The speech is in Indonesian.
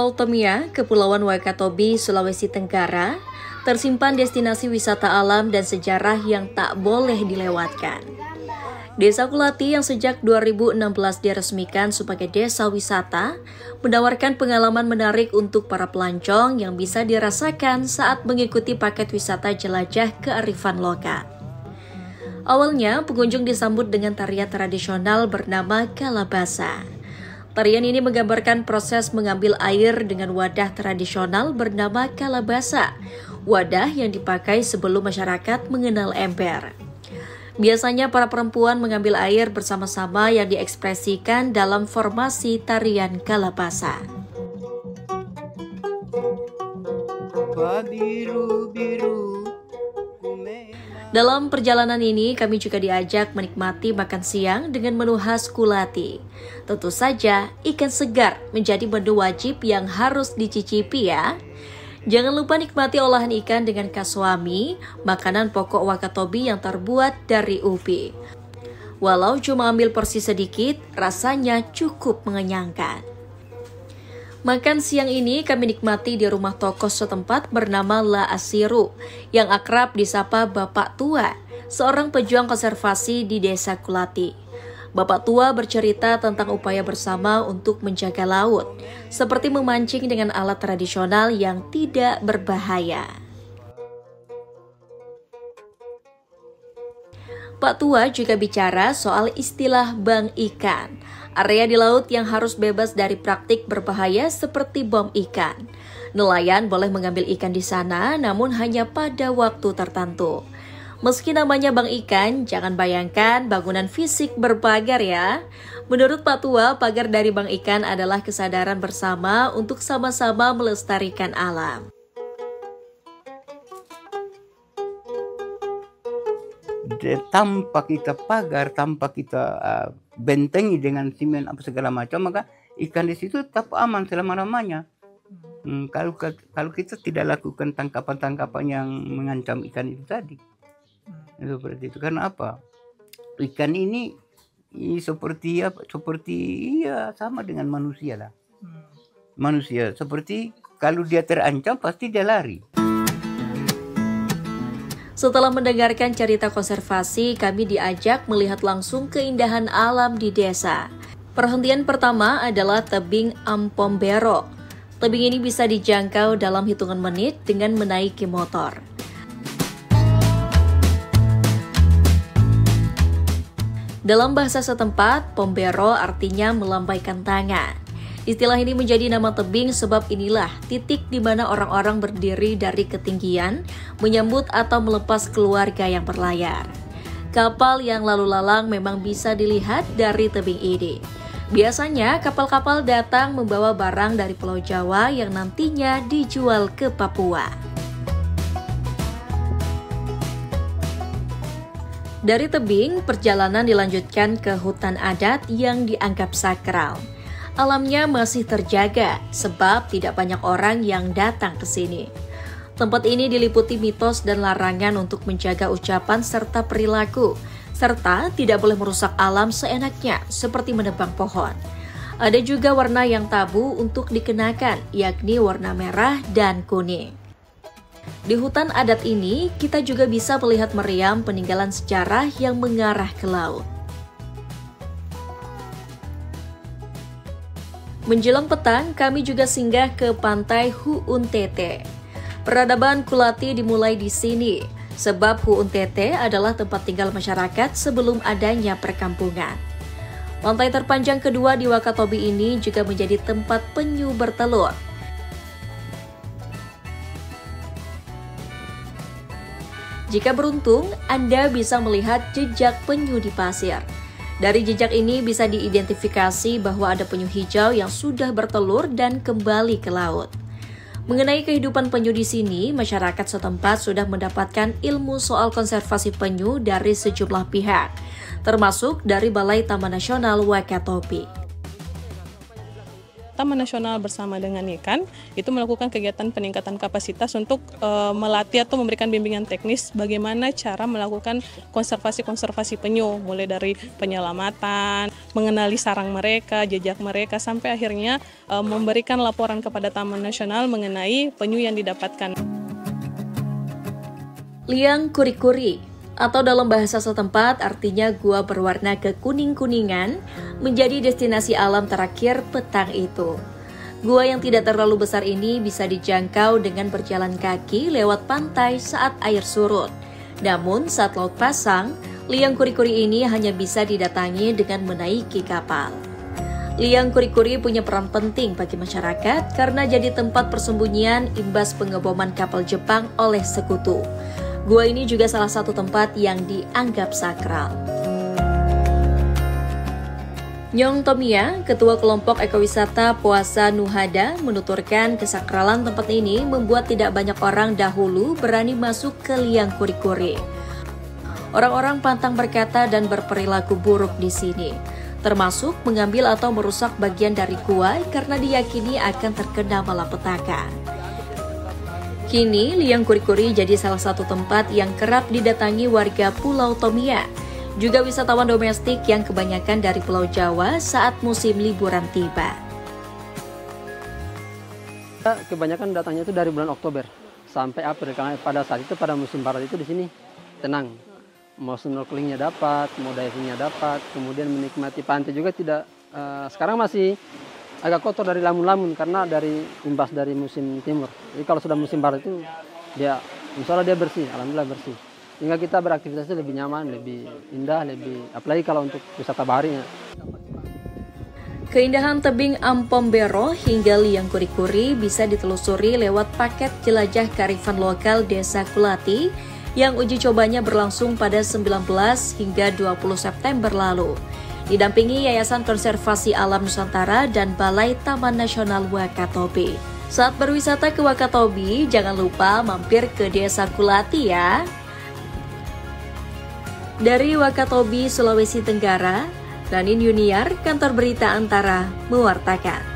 Pulau Tomia, Kepulauan Wakatobi, Sulawesi Tenggara, tersimpan destinasi wisata alam dan sejarah yang tak boleh dilewatkan. Desa Kulati yang sejak 2016 diresmikan sebagai desa wisata, menawarkan pengalaman menarik untuk para pelancong yang bisa dirasakan saat mengikuti paket wisata jelajah kearifan lokal. Awalnya, pengunjung disambut dengan tarian tradisional bernama Kalabasa. Tarian ini menggambarkan proses mengambil air dengan wadah tradisional bernama kalabasa, wadah yang dipakai sebelum masyarakat mengenal ember. Biasanya para perempuan mengambil air bersama-sama yang diekspresikan dalam formasi tarian kalabasa. Dalam perjalanan ini, kami juga diajak menikmati makan siang dengan menu khas Kulati. Tentu saja, ikan segar menjadi menu wajib yang harus dicicipi ya. Jangan lupa nikmati olahan ikan dengan kaswami, makanan pokok Wakatobi yang terbuat dari ubi. Walau cuma ambil porsi sedikit, rasanya cukup mengenyangkan. Makan siang ini kami nikmati di rumah tokoh setempat bernama La Asiru, yang akrab disapa Bapak Tua, seorang pejuang konservasi di Desa Kulati. Bapak Tua bercerita tentang upaya bersama untuk menjaga laut, seperti memancing dengan alat tradisional yang tidak berbahaya. Pak Tua juga bicara soal istilah bank ikan, area di laut yang harus bebas dari praktik berbahaya seperti bom ikan. Nelayan boleh mengambil ikan di sana, namun hanya pada waktu tertentu. Meski namanya bank ikan, jangan bayangkan bangunan fisik berpagar ya. Menurut Pak Tua, pagar dari bank ikan adalah kesadaran bersama untuk sama-sama melestarikan alam. Tanpa kita pagar, tanpa kita bentengi dengan simen apa segala macam, maka ikan di situ tetap aman selama-lamanya. Kalau kita tidak lakukan tangkapan-tangkapan yang mengancam ikan itu tadi, seperti itu. Karena apa? Ikan ini seperti sama dengan manusia lah. Manusia seperti kalau dia terancam pasti dia lari. Setelah mendengarkan cerita konservasi, kami diajak melihat langsung keindahan alam di desa. Perhentian pertama adalah tebing Ampombero. Tebing ini bisa dijangkau dalam hitungan menit dengan menaiki motor. Dalam bahasa setempat, Pombero artinya melambaikan tangan. Istilah ini menjadi nama tebing sebab inilah titik di mana orang-orang berdiri dari ketinggian, menyambut atau melepas keluarga yang berlayar. Kapal yang lalu lalang memang bisa dilihat dari tebing ini. Biasanya kapal-kapal datang membawa barang dari Pulau Jawa yang nantinya dijual ke Papua. Dari tebing, perjalanan dilanjutkan ke hutan adat yang dianggap sakral. Alamnya masih terjaga sebab tidak banyak orang yang datang ke sini. Tempat ini diliputi mitos dan larangan untuk menjaga ucapan serta perilaku, serta tidak boleh merusak alam seenaknya seperti menebang pohon. Ada juga warna yang tabu untuk dikenakan, yakni warna merah dan kuning. Di hutan adat ini, kita juga bisa melihat meriam peninggalan sejarah yang mengarah ke laut. Menjelang petang, kami juga singgah ke pantai Huuntete. Peradaban Kulati dimulai di sini, sebab Huuntete adalah tempat tinggal masyarakat sebelum adanya perkampungan. Pantai terpanjang kedua di Wakatobi ini juga menjadi tempat penyu bertelur. Jika beruntung, Anda bisa melihat jejak penyu di pasir. Dari jejak ini bisa diidentifikasi bahwa ada penyu hijau yang sudah bertelur dan kembali ke laut. Mengenai kehidupan penyu di sini, masyarakat setempat sudah mendapatkan ilmu soal konservasi penyu dari sejumlah pihak, termasuk dari Balai Taman Nasional Wakatobi. Taman Nasional bersama dengan IKAN itu melakukan kegiatan peningkatan kapasitas untuk melatih atau memberikan bimbingan teknis bagaimana cara melakukan konservasi penyu, mulai dari penyelamatan, mengenali sarang mereka, jejak mereka, sampai akhirnya memberikan laporan kepada Taman Nasional mengenai penyu yang didapatkan. Liang Kuri-Kuri, atau dalam bahasa setempat artinya gua berwarna kekuning-kuningan, menjadi destinasi alam terakhir petang itu. Gua yang tidak terlalu besar ini bisa dijangkau dengan berjalan kaki lewat pantai saat air surut. Namun saat laut pasang, Liang Kuri-Kuri ini hanya bisa didatangi dengan menaiki kapal. Liang Kuri-Kuri punya peran penting bagi masyarakat karena jadi tempat persembunyian imbas pengeboman kapal Jepang oleh sekutu. Gua ini juga salah satu tempat yang dianggap sakral. Nyong Tomia, Ketua Kelompok Ekowisata Puasa Nuhada, menuturkan kesakralan tempat ini membuat tidak banyak orang dahulu berani masuk ke Liang Kuri-Kuri. Orang-orang pantang berkata dan berperilaku buruk di sini, termasuk mengambil atau merusak bagian dari gua karena diyakini akan terkena malapetaka. Kini, Liang Kuri-Kuri jadi salah satu tempat yang kerap didatangi warga Pulau Tomia, juga wisatawan domestik yang kebanyakan dari Pulau Jawa saat musim liburan tiba. Kebanyakan datangnya itu dari bulan Oktober sampai April, karena pada saat itu pada musim barat itu di sini tenang. Mau snorkelingnya dapat, mau divingnya dapat, kemudian menikmati pantai juga tidak. Sekarang masih agak kotor dari lamun-lamun karena dari imbas dari musim timur. Jadi kalau sudah musim barat itu dia insya Allah dia bersih, alhamdulillah bersih. Sehingga kita beraktivitasnya lebih nyaman, lebih indah, lebih apalagi kalau untuk wisata baharinya. Keindahan tebing Ampombero hingga Liang Kuri-Kuri bisa ditelusuri lewat paket jelajah kearifan lokal Desa Kulati yang uji cobanya berlangsung pada 19 hingga 20 September lalu. Didampingi Yayasan Konservasi Alam Nusantara dan Balai Taman Nasional Wakatobi. Saat berwisata ke Wakatobi, jangan lupa mampir ke Desa Kulati ya. Dari Wakatobi, Sulawesi Tenggara, Ranin Yuniar, Kantor Berita Antara, mewartakan.